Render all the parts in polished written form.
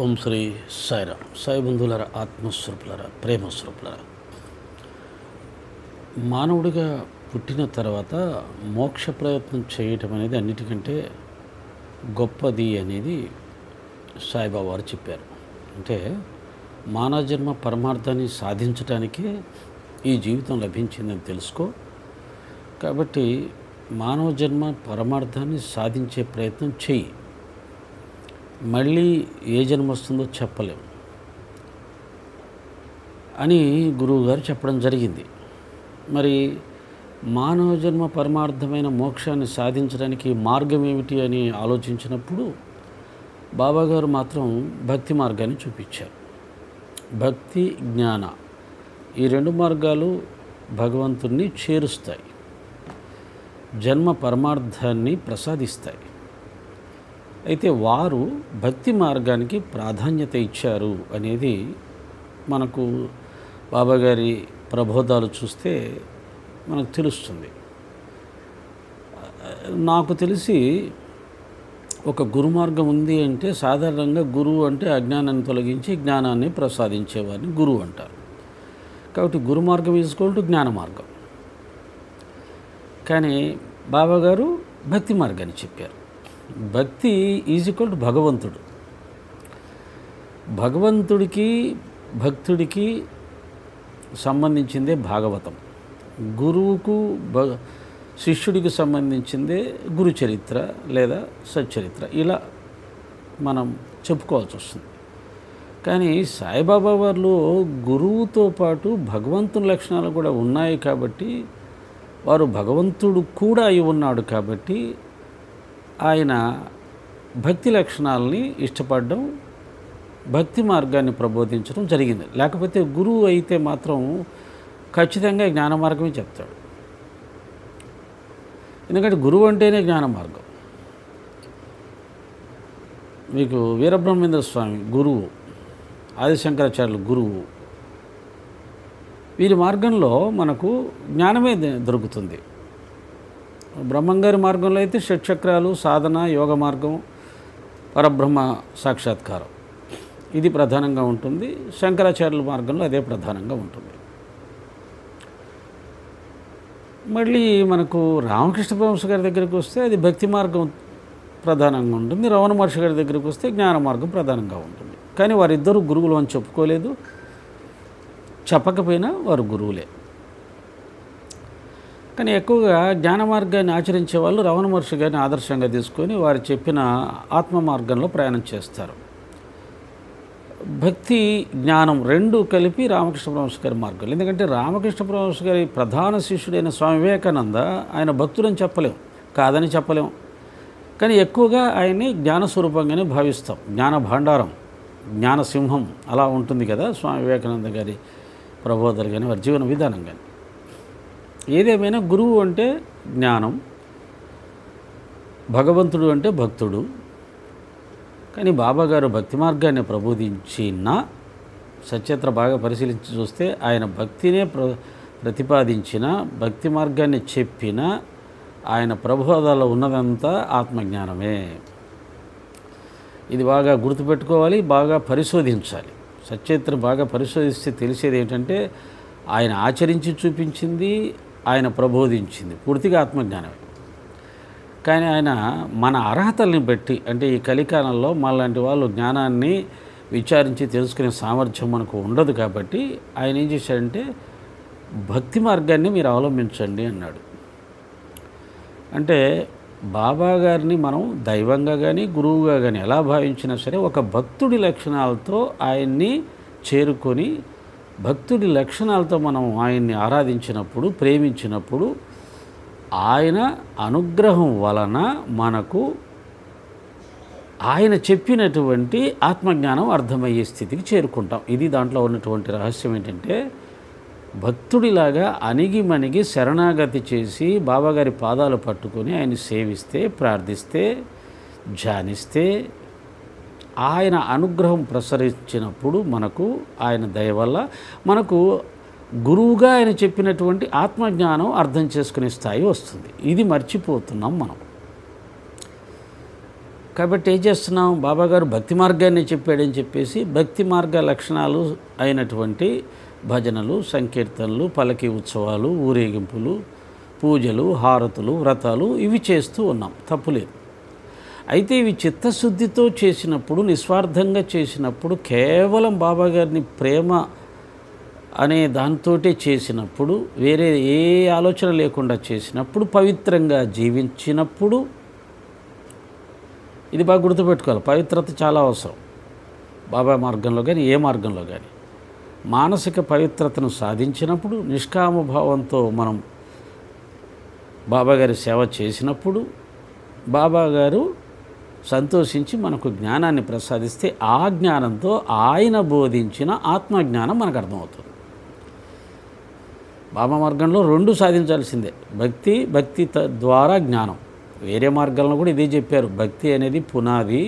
ఓం శ్రీ సాయిరామ్. సాయి బంధువులరా, ఆత్మస్వరూపులరా, ప్రేమస్వరూపులరా, మానవుడిగా పుట్టిన తర్వాత మోక్ష ప్రయత్నం చేయటం అనేది అన్నిటికంటే గొప్పది అనేది సాయిబాబా వారు చెప్పారు. అంటే మానవ జన్మ పరమార్థాన్ని సాధించటానికే ఈ జీవితం లభించిందని తెలుసుకో. కాబట్టి మానవ జన్మ పరమార్థాన్ని సాధించే ప్రయత్నం చెయ్యి. మళ్ళీ ఏ జన్మ వస్తుందో చెప్పలేము అని గురువుగారు చెప్పడం జరిగింది. మరి మానవ జన్మ పరమార్థమైన మోక్షాన్ని సాధించడానికి మార్గం ఏమిటి అని ఆలోచించినప్పుడు బాబాగారు మాత్రం భక్తి మార్గాన్ని చూపించారు. భక్తి, జ్ఞాన ఈ రెండు మార్గాలు భగవంతుణ్ణి చేరుస్తాయి, జన్మ పరమార్థాన్ని ప్రసాదిస్తాయి. అయితే వారు భక్తి మార్గానికి ప్రాధాన్యత ఇచ్చారు అనేది మనకు బాబాగారి ప్రబోధాలు చూస్తే మనకు తెలుస్తుంది. నాకు తెలిసి ఒక గురు మార్గం ఉంది అంటే సాధారణంగా గురువు అంటే అజ్ఞానాన్ని తొలగించి జ్ఞానాన్ని ప్రసాదించేవారిని గురువు అంటారు. కాబట్టి గురు మార్గం ఈజ్వల్ టు జ్ఞాన మార్గం. కానీ బాబాగారు భక్తి మార్గాన్ని చెప్పారు. భక్తి ఈజ్వల్ టు భగవంతుడు. భగవంతుడికి భక్తుడికి సంబంధించిందే భాగవతం, గురువుకు శిష్యుడికి సంబంధించిందే గురు చరిత్ర లేదా సచ్చరిత్ర. ఇలా మనం చెప్పుకోవాల్సి వస్తుంది. కానీ సాయిబాబా వారిలో గురువుతో పాటు భగవంతుని లక్షణాలు కూడా ఉన్నాయి కాబట్టి, వారు భగవంతుడు కూడా అయి ఉన్నాడు కాబట్టి ఆయన భక్తి లక్షణాలని ఇష్టపడడం, భక్తి మార్గాన్ని ప్రబోధించడం జరిగింది. లేకపోతే గురువు అయితే మాత్రం ఖచ్చితంగా జ్ఞాన మార్గమే చెప్తాడు. ఎందుకంటే గురువు అంటేనే జ్ఞాన మార్గం. మీకు వీరబ్రహ్మేంద్ర స్వామి గురువు, ఆదిశంకరాచార్యులు గురువు. వీరి మార్గంలో మనకు జ్ఞానమే దొరుకుతుంది. బ్రహ్మంగారి మార్గంలో అయితే షట్చక్రాలు, సాధన, యోగ మార్గం, పరబ్రహ్మ సాక్షాత్కారం ఇది ప్రధానంగా ఉంటుంది. శంకరాచార్యుల మార్గంలో అదే ప్రధానంగా ఉంటుంది. మళ్ళీ మనకు రామకృష్ణ పరమహంస గారి దగ్గరికి వస్తే అది భక్తి మార్గం ప్రధానంగా ఉంటుంది. రమణ మహర్షి గారి దగ్గరికి వస్తే జ్ఞాన మార్గం ప్రధానంగా ఉంటుంది. కానీ వారిద్దరూ గురువులు అని చెప్పుకోలేదు, చెప్పకపోయినా వారు గురువులే. కానీ ఎక్కువగా జ్ఞాన మార్గాన్ని ఆచరించే వాళ్ళు రమణ మహర్షి గారిని ఆదర్శంగా తీసుకొని వారు చెప్పిన ఆత్మ మార్గంలో ప్రయాణం చేస్తారు. భక్తి, జ్ఞానం రెండు కలిపి రామకృష్ణ పరమహంస గారి మార్గం. ఎందుకంటే రామకృష్ణ పరమహంస గారి ప్రధాన శిష్యుడైన స్వామి వివేకానంద ఆయన భక్తులని చెప్పలేం, కాదని చెప్పలేం. కానీ ఎక్కువగా ఆయన్ని జ్ఞానస్వరూపంగానే భావిస్తాం. జ్ఞాన భాండారం, జ్ఞాన సింహం అలా ఉంటుంది కదా స్వామి వివేకానంద గారి ప్రబోధాలు కానీ వారి జీవన విధానం కానీ. ఏదేమైనా గురువు అంటే జ్ఞానం, భగవంతుడు అంటే భక్తుడు. కానీ బాబాగారు భక్తి మార్గాన్ని ప్రబోధించిన సచరిత్ర బాగా పరిశీలించి చూస్తే ఆయన భక్తినే ప్రతిపాదించిన, భక్తి మార్గాన్ని చెప్పిన ఆయన ప్రబోధాల్లో ఉన్నదంతా ఆత్మజ్ఞానమే. ఇది బాగా గుర్తుపెట్టుకోవాలి, బాగా పరిశోధించాలి. సచరిత్ర బాగా పరిశోధిస్తే తెలిసేది ఏంటంటే ఆయన ఆచరించి చూపించింది, ఆయన ప్రబోధించింది పూర్తిగా ఆత్మజ్ఞానమే. కానీ ఆయన మన అర్హతల్ని బట్టి, అంటే ఈ కలికాలంలో మనలాంటి వాళ్ళు జ్ఞానాన్ని విచారించి తెలుసుకునే సామర్థ్యం మనకు ఉండదు కాబట్టి ఆయన ఏం చేశాడంటే భక్తి మార్గాన్ని మీరు అవలంబించండి అన్నాడు. అంటే బాబా గారిని మనం దైవంగా కానీ గురువుగా కానీ ఎలా భావించినా సరే ఒక భక్తుడి లక్షణాలతో ఆయన్ని చేరుకొని భక్తుడి లక్షణాలతో మనం ఆయన్ని ఆరాధించినప్పుడు, ప్రేమించినప్పుడు ఆయన అనుగ్రహం వలన మనకు ఆయన చెప్పినటువంటి ఆత్మజ్ఞానం అర్థమయ్యే స్థితికి చేరుకుంటాం. ఇది దాంట్లో ఉన్నటువంటి రహస్యం. ఏంటంటే భక్తుడిలాగా అణిగి మణిగి శరణాగతి చేసి బాబాగారి పాదాలు పట్టుకొని ఆయన్ని సేవిస్తే, ప్రార్థిస్తే, ధ్యానిస్తే ఆయన అనుగ్రహం ప్రసరించినప్పుడు మనకు ఆయన దయ వల్ల మనకు గురువుగా ఆయన చెప్పినటువంటి ఆత్మజ్ఞానం అర్థం చేసుకునే స్థాయి వస్తుంది. ఇది మర్చిపోతున్నాం మనం. కాబట్టి ఏం చేస్తున్నాం, బాబాగారు భక్తి మార్గాన్ని చెప్పాడని చెప్పేసి భక్తి మార్గ లక్షణాలు అయినటువంటి భజనలు, సంకీర్తనలు, పల్లకి ఉత్సవాలు, ఊరేగింపులు, పూజలు, హారతులు, వ్రతాలు ఇవి చేస్తూ ఉన్నాం, తప్పులేదు. అయితే ఇవి చిత్తశుద్ధితో చేసినప్పుడు, నిస్వార్థంగా చేసినప్పుడు, కేవలం బాబాగారిని ప్రేమ అనే దాంతోటే చేసినప్పుడు, వేరే ఏ ఆలోచన లేకుండా చేసినప్పుడు, పవిత్రంగా జీవించినప్పుడు, ఇది బాగా గుర్తుపెట్టుకోవాలి, పవిత్రత చాలా అవసరం బాబా మార్గంలో కానీ ఏ మార్గంలో కానీ. మానసిక పవిత్రతను సాధించినప్పుడు, నిష్కామభావంతో మనం బాబాగారి సేవ చేసినప్పుడు, బాబాగారు సంతోషించి మనకు జ్ఞానాన్ని ప్రసాదిస్తే ఆ జ్ఞానంతో ఆయన బోధించిన ఆత్మజ్ఞానం మనకు అర్థమవుతుంది. బాబా మార్గంలో రెండు సాధించాల్సిందే, భక్తి ద్వారా జ్ఞానం. వేరే మార్గాలను కూడా ఇదే చెప్పారు, భక్తి అనేది పునాది.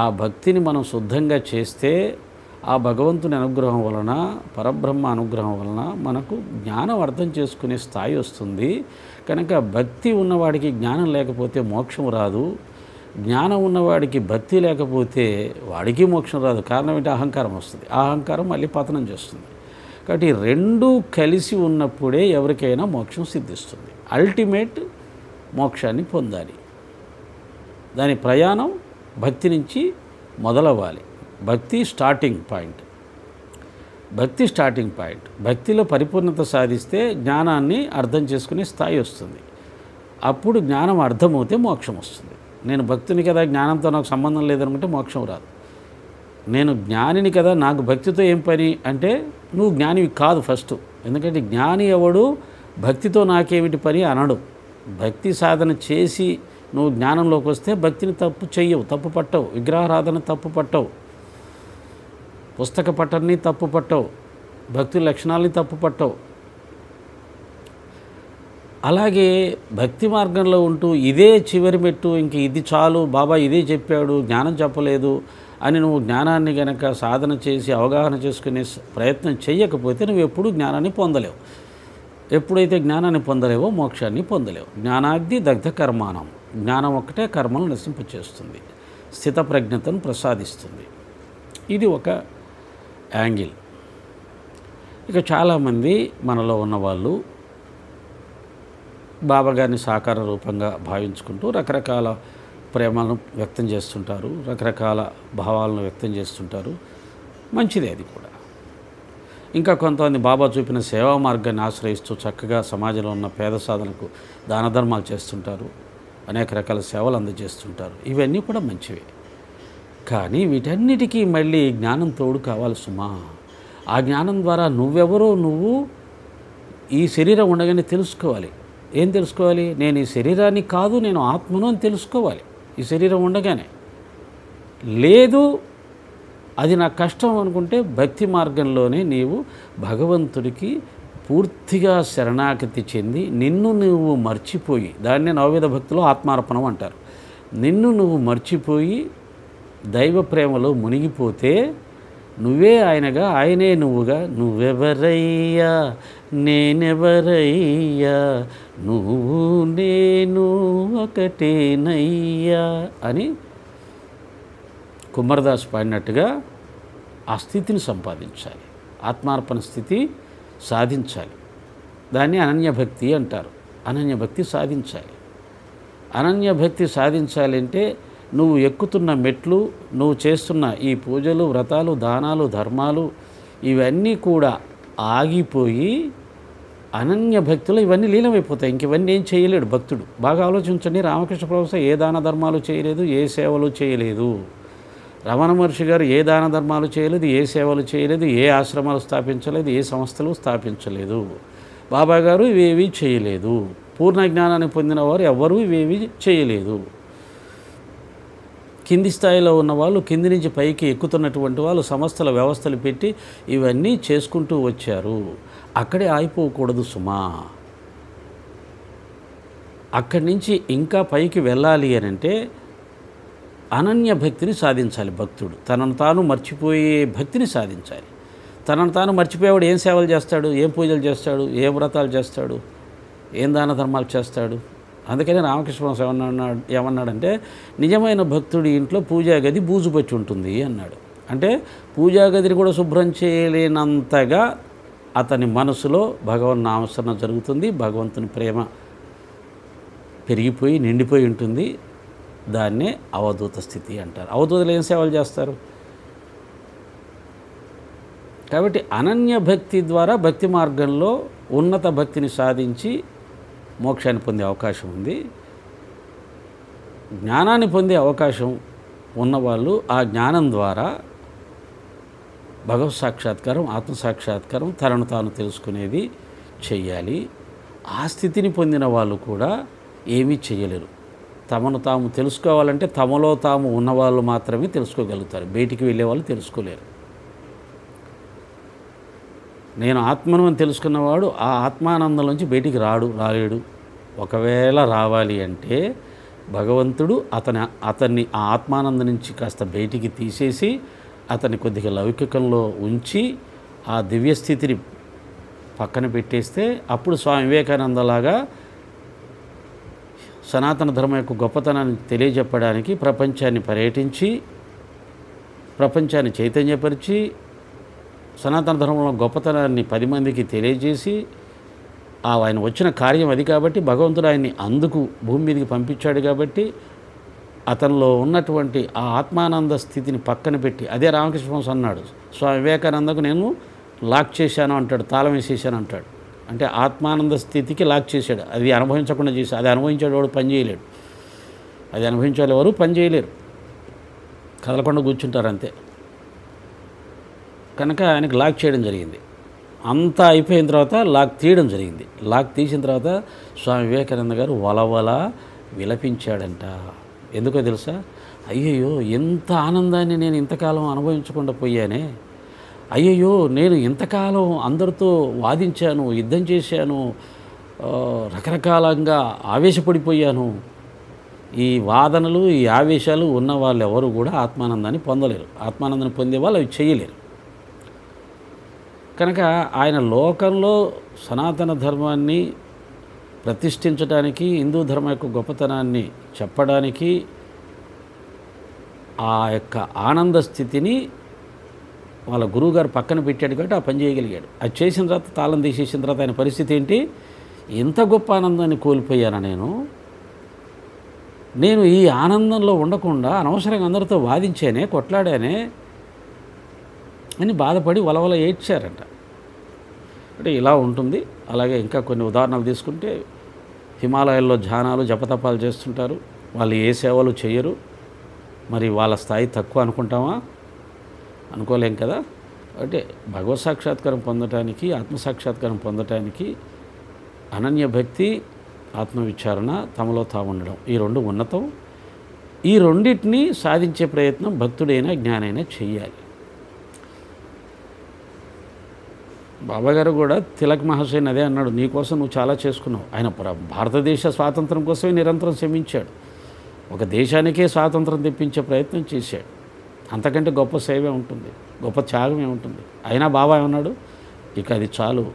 ఆ భక్తిని మనం శుద్ధంగా చేస్తే ఆ భగవంతుని అనుగ్రహం వలన, పరబ్రహ్మ అనుగ్రహం వలన మనకు జ్ఞానం అర్థం చేసుకునే స్థాయి వస్తుంది. కనుక భక్తి ఉన్నవాడికి జ్ఞానం లేకపోతే మోక్షం రాదు, జ్ఞానం ఉన్నవాడికి భక్తి లేకపోతే వాడికి మోక్షం రాదు. కారణం ఏంటి? అహంకారం వస్తుంది. ఆ అహంకారం మళ్ళీ పతనం చేస్తుంది. కాబట్టి రెండూ కలిసి ఉన్నప్పుడే ఎవరికైనా మోక్షం సిద్ధిస్తుంది. అల్టిమేట్ మోక్షాన్ని పొందాలి. దాని ప్రయాణం భక్తి నుంచి మొదలవ్వాలి. భక్తి స్టార్టింగ్ పాయింట్. భక్తిలో పరిపూర్ణత సాధిస్తే జ్ఞానాన్ని అర్థం చేసుకునే స్థాయి వస్తుంది. అప్పుడు జ్ఞానం అర్థమవుతే మోక్షం వస్తుంది. నేను భక్తుని కదా, జ్ఞానంతో నాకు సంబంధం లేదనుకుంటే మోక్షం రాదు. నేను జ్ఞానిని కదా, నాకు భక్తితో ఏం పని అంటే నువ్వు జ్ఞానివి కాదు ఫస్ట్. ఎందుకంటే జ్ఞాని ఎవడు భక్తితో నాకేమిటి పని అనడు. భక్తి సాధన చేసి నువ్వు జ్ఞానంలోకి వస్తే భక్తిని తప్పు పట్టవు, విగ్రహారాధన తప్పు పట్టవు, పుస్తక పఠాన్ని తప్పు పట్టవు, భక్తి లక్షణాలని తప్పు పట్టవు. అలాగే భక్తి మార్గంలో ఉంటూ ఇదే చివరి మెట్టు, ఇంక ఇది చాలు, బాబా ఇదే చెప్పాడు, జ్ఞానం చెప్పలేదు అని నువ్వు జ్ఞానాన్ని గనక సాధన చేసి అవగాహన చేసుకునే ప్రయత్నం చేయకపోతే నువ్వు ఎప్పుడూ జ్ఞానాన్ని పొందలేవు. ఎప్పుడైతే జ్ఞానాన్ని పొందలేవో మోక్షాన్ని పొందలేవు. జ్ఞానాగ్ని దగ్ధ కర్మాణం. జ్ఞానం ఒక్కటే కర్మను నశింపచేస్తుంది, స్థితప్రజ్ఞతను ప్రసాదిస్తుంది. ఇది ఒక యాంగిల్. ఇక చాలామంది మనలో ఉన్నవాళ్ళు బాబాగారిని సాకార రూపంగా భావించుకుంటూ రకరకాల ప్రేమలను వ్యక్తం చేస్తుంటారు, రకరకాల భావాలను వ్యక్తం చేస్తుంటారు. మంచిదే అది కూడా. ఇంకా కొంతమంది బాబా చూపిన సేవా మార్గాన్ని ఆశ్రయిస్తూ చక్కగా సమాజంలో ఉన్న పేద సాధనకు దాన ధర్మాలు చేస్తుంటారు, అనేక రకాల సేవలు అందజేస్తుంటారు. ఇవన్నీ కూడా మంచివే. కానీ వీటన్నిటికీ మళ్ళీ జ్ఞానం తోడు కావాలి సుమా. ఆ జ్ఞానం ద్వారా నువ్వెవరో నువ్వు ఈ శరీరం ఉండగానే తెలుసుకోవాలి. ఏం తెలుసుకోవాలి? నేను ఈ శరీరాన్ని కాదు, నేను ఆత్మను అని తెలుసుకోవాలి ఈ శరీరం ఉండగానే. లేదు అది నాకు కష్టం అనుకుంటే భక్తి మార్గంలోనే నీవు భగవంతుడికి పూర్తిగా శరణాగతి చెంది నిన్ను నువ్వు మర్చిపోయి, దాన్నే నవవిధ భక్తిలో ఆత్మార్పణం అంటారు, నిన్ను నువ్వు మర్చిపోయి దైవ ప్రేమలో మునిగిపోతే నువ్వే ఆయనగా, ఆయనే నువ్వుగా, నువ్వెవరయ్యా నేనెవరయ్యా, నువ్వు నేను ఒకటేనయ్యా అని కుమారదాస్ పాడినట్టుగా ఆ స్థితిని సంపాదించాలి. ఆత్మార్పణ స్థితి సాధించాలి. దాన్ని అనన్యభక్తి అంటారు. అనన్యభక్తి సాధించాలి. అనన్యభక్తి సాధించాలంటే నువ్వు ఎక్కుతున్న మెట్లు, నువ్వు చేస్తున్న ఈ పూజలు, వ్రతాలు, దానాలు, ధర్మాలు ఇవన్నీ కూడా ఆగిపోయి అనన్య భక్తులు ఇవన్నీ లీనమైపోతాయి. ఇంక ఇవన్నీ ఏం చేయలేడు భక్తుడు. బాగా ఆలోచించండి. రామకృష్ణ ప్రభుత్వ ఏ దాన ధర్మాలు చేయలేదు, ఏ సేవలు చేయలేదు. రమణ మహర్షి గారు ఏ దాన ధర్మాలు చేయలేదు, ఏ సేవలు చేయలేదు, ఏ ఆశ్రమాలు స్థాపించలేదు, ఏ సంస్థలు స్థాపించలేదు. బాబా గారు ఇవేవి చేయలేదు. పూర్ణ జ్ఞానాన్ని పొందిన వారు ఎవరూ ఇవేవి చేయలేదు. కింది స్థాయిలో ఉన్నవాళ్ళు, కింది నుంచి పైకి ఎక్కుతున్నటువంటి వాళ్ళు సంస్థల వ్యవస్థలు పెట్టి ఇవన్నీ చేసుకుంటూ వచ్చారు. అక్కడే ఆగిపోకూడదు సుమా. అక్కడి నుంచి ఇంకా పైకి వెళ్ళాలి అని అంటే అనన్య భక్తిని సాధించాలి. భక్తుడు తనను తాను మర్చిపోయే భక్తిని సాధించాలి. తనను తాను మర్చిపోయేవాడు ఏం సేవలు చేస్తాడు, ఏం పూజలు చేస్తాడు, ఏం వ్రతాలు చేస్తాడు, ఏం దాన ధర్మాలు చేస్తాడు? అందుకని రామకృష్ణ పరమహంస ఏమన్నాడంటే నిజమైన భక్తుడి ఇంట్లో పూజా గది బూజుపచ్చి ఉంటుంది అన్నాడు. అంటే పూజా గదిని కూడా శుభ్రం చేయలేనంతగా అతని మనసులో భగవన్ నామస్మరణ జరుగుతుంది, భగవంతుని ప్రేమ పెరిగిపోయి నిండిపోయి ఉంటుంది. దాన్నే అవధూత స్థితి అంటారు. అవధూతలు ఏం సేవలు చేస్తారు? కాబట్టి అనన్య భక్తి ద్వారా భక్తి మార్గంలో ఉన్నత భక్తిని సాధించి మోక్షాన్ని పొందే అవకాశం ఉంది. జ్ఞానాన్ని పొందే అవకాశం ఉన్నవాళ్ళు ఆ జ్ఞానం ద్వారా భగవత్ సాక్షాత్కారం, ఆత్మసాక్షాత్కారం, తనను తాను తెలుసుకునేది చెయ్యాలి. ఆ స్థితిని పొందిన వాళ్ళు కూడా ఏమీ చేయలేరు. తమను తాము తెలుసుకోవాలంటే తమలో తాము ఉన్నవాళ్ళు మాత్రమే తెలుసుకోగలుగుతారు. బయటికి వెళ్ళే వాళ్ళు తెలుసుకోలేరు. నేను ఆత్మను అని తెలుసుకున్నవాడు ఆ ఆత్మానందంలోంచి బయటికి రాలేడు. ఒకవేళ రావాలి అంటే భగవంతుడు అతన్ని ఆ ఆత్మానందం నుంచి కాస్త బయటికి తీసేసి అతన్ని కొద్దిగా లౌకికంలో ఉంచి ఆ దివ్యస్థితిని పక్కన పెట్టేస్తే అప్పుడు స్వామి వివేకానందలాగా సనాతన ధర్మం యొక్క గొప్పతనాన్ని తెలియజెప్పడానికి ప్రపంచాన్ని పర్యటించి ప్రపంచాన్ని చైతన్యపరిచి సనాతన ధర్మంలో గొప్పతనాన్ని 10 మందికి తెలియజేసి ఆయన వచ్చిన కార్యం అది కాబట్టి భగవంతుడు ఆయన్ని అందుకు భూమి మీదకి పంపించాడు కాబట్టి అతనిలో ఉన్నటువంటి ఆ ఆత్మానంద స్థితిని పక్కన పెట్టి అదే రామకృష్ణ పరమహంస అన్నాడు. స్వామి వివేకానందకు నేను లాక్ చేశాను అంటాడు, తాళం వేసేసాను అంటాడు. అంటే ఆత్మానంద స్థితికి లాక్ చేశాడు. అది అనుభవించకుండా చేశాడు. అది అనుభవించాడు వాడు పని చేయలేడు. అది అనుభవించాలి ఎవరు పని చేయలేరు, కదలకుండా కూర్చుంటారు అంతే. కనుక ఆయనకు లాక్ చేయడం జరిగింది. అంతా అయిపోయిన తర్వాత లాక్ తీయడం జరిగింది. లాక్ తీసిన తర్వాత స్వామి వివేకానంద గారు వలవల విలపించాడంట. ఎందుకో తెలుసా? అయ్యయ్యో, ఎంత ఆనందాన్ని నేను ఇంతకాలం అనుభవించకుండా పోయానే. అయ్యయ్యో, నేను ఇంతకాలం అందరితో వాదించాను, యుద్ధం చేశాను, రకరకాలంగా ఆవేశపడిపోయాను. ఈ వాదనలు, ఈ ఆవేశాలు ఉన్న వాళ్ళు ఎవరు కూడా ఆత్మానందాన్ని పొందలేరు. ఆత్మానందాన్ని పొందే వాళ్ళు అవి చేయలేరు. కనుక ఆయన లోకంలో సనాతన ధర్మాన్ని ప్రతిష్ఠించడానికి, హిందూ ధర్మం యొక్క గొప్పతనాన్ని చెప్పడానికి ఆ యొక్క ఆనంద స్థితిని వాళ్ళ గురువుగారు పక్కన పెట్టాడు కాబట్టి ఆ పని చేయగలిగాడు. అది చేసిన తర్వాత తాళం తీసేసిన తర్వాత ఆయన పరిస్థితి ఏంటి? ఎంత గొప్ప ఆనందాన్ని కోల్పోయాను నేను ఈ ఆనందంలో ఉండకుండా అనవసరంగా అందరితో వాదించానే, కొట్లాడానే అని బాధపడి వలవల ఏడ్చారంట. అంటే ఇలా ఉంటుంది. అలాగే ఇంకా కొన్ని ఉదాహరణలు తీసుకుంటే హిమాలయాల్లో ధ్యానాలు జపతపాలు చేస్తుంటారు. వాళ్ళు ఏ సేవలు చేయరు. మరి వాళ్ళ స్థాయి తక్కువ అనుకుంటామా? అనుకోలేం కదా. అంటే భగవత్ సాక్షాత్కారం పొందటానికి, ఆత్మసాక్షాత్కారం పొందటానికి అనన్య భక్తి, ఆత్మవిచారణ, తమలో తాము ఉండడం, ఈ రెండు ఉన్నతం. ఈ రెండింటినీ సాధించే ప్రయత్నం భక్తుడైనా జ్ఞానైనా చెయ్యాలి. బాబాగారు కూడా తిలక్ మహాశయన్ అదే అన్నాడు, నీకోసం నువ్వు చాలా చేసుకున్నావు. ఆయన భారతదేశ స్వాతంత్రం కోసమే నిరంతరం శ్రమించాడు. ఒక దేశానికే స్వాతంత్రం తెప్పించే ప్రయత్నం చేశాడు. అంతకంటే గొప్ప సేవే ఉంటుంది, గొప్ప త్యాగమే ఉంటుంది. అయినా బాబా ఏమన్నాడు, ఇక అది చాలు,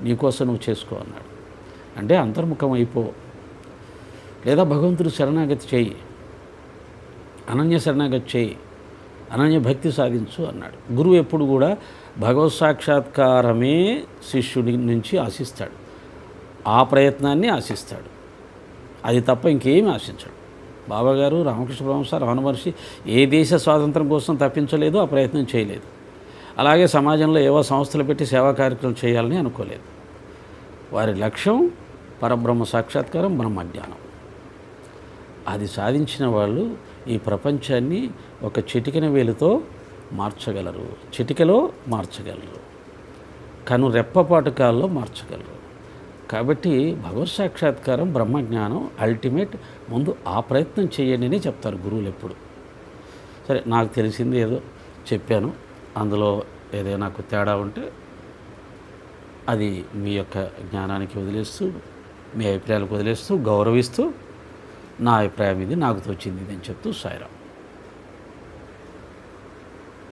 నీకోసం నువ్వు చేసుకో అన్నాడు. అంటే అంతర్ముఖం అయిపో, లేదా భగవంతుడు శరణాగతి చేయి, అనన్య శరణాగతి చేయి, అనన్య భక్తి సాధించు అన్నాడు. గురువు ఎప్పుడు కూడా భగవత్ సాక్షాత్కారమే శిష్యుడి నుంచి ఆశిస్తాడు. ఆ ప్రయత్నాన్ని ఆశిస్తాడు. అది తప్ప ఇంకేమీ ఆశించాడు. బాబాగారు, రామకృష్ణ పరమహంస, రమణ మహర్షి ఏ దేశ స్వాతంత్రం కోసం తప్పించలేదు, ఆ ప్రయత్నం చేయలేదు. అలాగే సమాజంలో ఏవో సంస్థలు పెట్టి సేవా కార్యక్రమం చేయాలని అనుకోలేదు. వారి లక్ష్యం పరబ్రహ్మ సాక్షాత్కారం, బ్రహ్మజ్ఞానం. అది సాధించిన వాళ్ళు ఈ ప్రపంచాన్ని ఒక చిటికెన వేలుతో మార్చగలరు, చిటికెలో మార్చగలరు, కను రెప్పపాటు కాల్లో మార్చగలరు. కాబట్టి భగవత్ సాక్షాత్కారం, బ్రహ్మజ్ఞానం అల్టిమేట్. ముందు ఆ ప్రయత్నం చేయండి అని చెప్తారు గురువులు ఎప్పుడు. సరే, నాకు తెలిసింది ఏదో చెప్పాను. అందులో ఏదైనా నాకు తేడా ఉంటే అది మీ యొక్క జ్ఞానానికి వదిలేస్తూ, మీ అభిప్రాయాలకు వదిలేస్తూ, గౌరవిస్తూ, నా అభిప్రాయం ఇది, నాకు తోచింది ఇది అని చెప్తూ సాయిరాం.